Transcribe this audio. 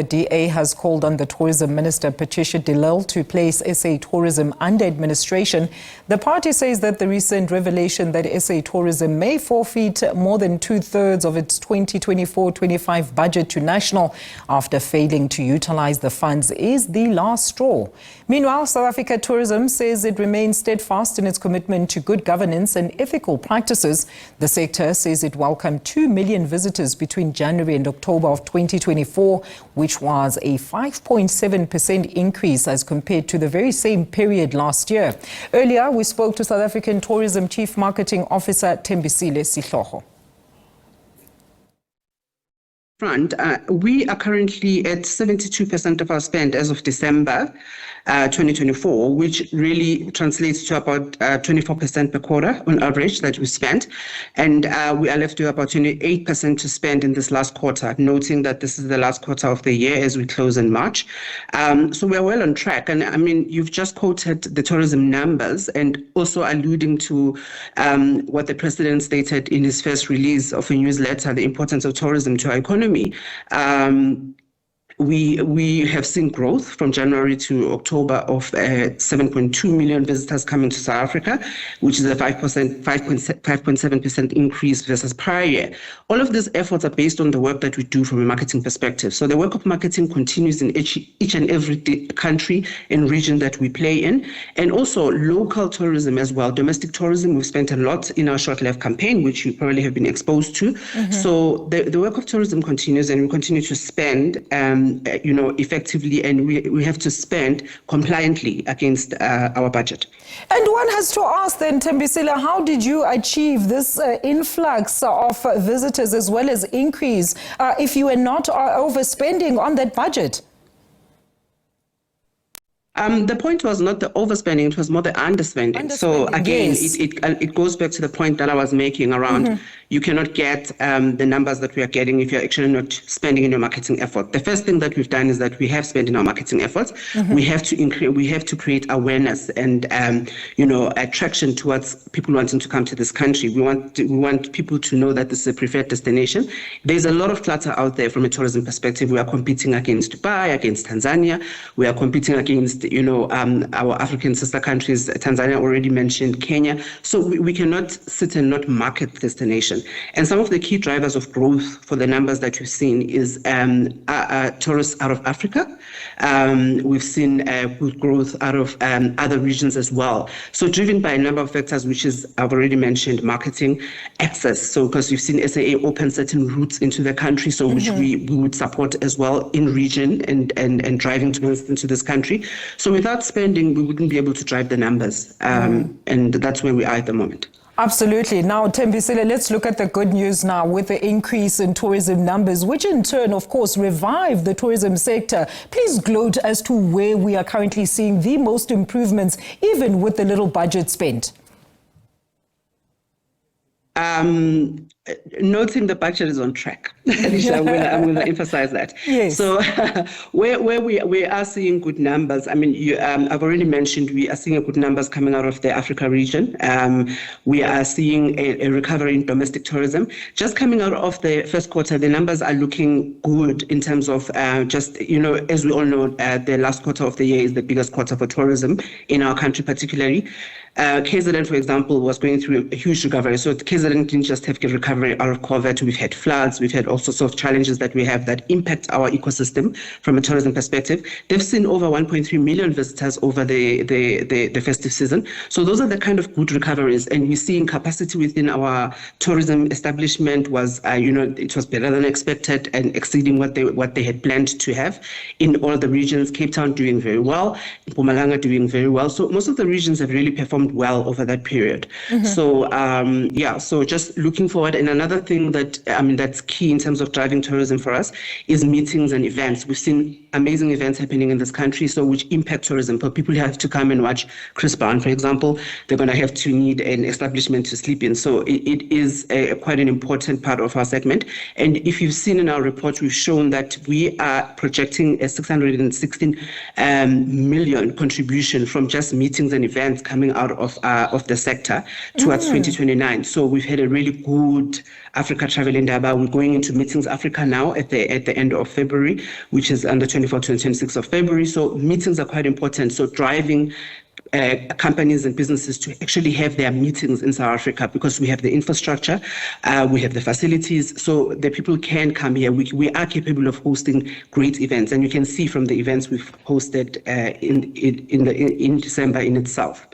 DA has called on the Tourism Minister Patricia De Lille to place SA Tourism under administration. The party says that the recent revelation that SA Tourism may forfeit more than two-thirds of its 2024-25 budget to National after failing to utilize the funds is the last straw. Meanwhile, South Africa Tourism says it remains steadfast in its commitment to good governance and ethical practices. The sector says it welcomed 2 million visitors between January and October of 2024, which was a 5.7% increase as compared to the very same period last year. Earlier, we spoke to South African Tourism Chief Marketing Officer Thembisile Sehloho. We are currently at 72% of our spend as of December 2024, which really translates to about 24% per quarter on average that we spent. And we are left with about 28% to spend in this last quarter, noting that this is the last quarter of the year as we close in March. So we're well on track. And I mean, you've just quoted the tourism numbers and also alluding to what the president stated in his first release of a newsletter, the importance of tourism to our economy. We have seen growth from January to October of 7.2 million visitors coming to South Africa, which is a 5.7% increase versus prior year. All of these efforts are based on the work that we do from a marketing perspective. So the work of marketing continues in each and every country and region that we play in, and also local tourism as well. Domestic tourism, we've spent a lot in our short life campaign, which you probably have been exposed to. So the work of tourism continues, and we continue to spend effectively, and we have to spend compliantly against our budget. And one has to ask then, Thembisile, how did you achieve this influx of visitors as well as increase if you were not overspending on that budget? The point was not the overspending, it was more the underspending. So again, yes. It goes back to the point that I was making around you cannot get the numbers that we are getting if you're actually not spending in your marketing effort. The first thing that we've done is that we have spent in our marketing efforts. We have to create awareness and attraction towards people wanting to come to this country. We want people to know that this is a preferred destination. There's a lot of clutter out there from a tourism perspective. We are competing against Dubai, against Tanzania. We are competing against our African sister countries. Tanzania already mentioned, Kenya. So we cannot sit and not market the destination. And some of the key drivers of growth for the numbers that we've seen is tourists out of Africa. We've seen good growth out of other regions as well. So driven by a number of factors, which is, I've already mentioned, marketing, access. So because we've seen SAA open certain routes into the country, so which we would support as well in region and driving tourists into this country. So without spending, we wouldn't be able to drive the numbers. And that's where we are at the moment. Absolutely. Now, Thembisile, let's look at the good news now with the increase in tourism numbers, which in turn, of course, revive the tourism sector. Please gloat as to where we are currently seeing the most improvements, even with the little budget spent. Noting the budget is on track. Alicia, I'm going to emphasize that. Yes. So where we are seeing good numbers, I mean, I've already mentioned we are seeing good numbers coming out of the Africa region. We are seeing a recovery in domestic tourism. Just coming out of the first quarter, the numbers are looking good in terms of as we all know, the last quarter of the year is the biggest quarter for tourism in our country particularly. KZN, for example, was going through a huge recovery. So KZN didn't just have a recovery out of COVID. We've had floods. We've had all sorts of challenges that we have that impact our ecosystem from a tourism perspective. They've seen over 1.3 million visitors over the festive season. So those are the kind of good recoveries. And we're seeing capacity within our tourism establishment was, it was better than expected and exceeding what they had planned to have in all the regions. Cape Town doing very well. Mpumalanga doing very well. So most of the regions have really performed well over that period. So so just looking forward. And another thing that that's key in terms of driving tourism for us is meetings and events. We've seen amazing events happening in this country, so which impact tourism. For people who have to come and watch Chris Brown, for example, they're going to have to need an establishment to sleep in. So it is quite an important part of our segment. And if you've seen in our report, we've shown that we are projecting a 616 million contribution from just meetings and events coming out of the sector towards 2029. So we've had a really good conclude Africa Travel Indaba. We're going into Meetings Africa now at the end of February, which is on the 24th and 26th of February. So meetings are quite important. So driving companies and businesses to actually have their meetings in South Africa, because we have the infrastructure, we have the facilities, so the people can come here. We are capable of hosting great events, and you can see from the events we've hosted in December in itself.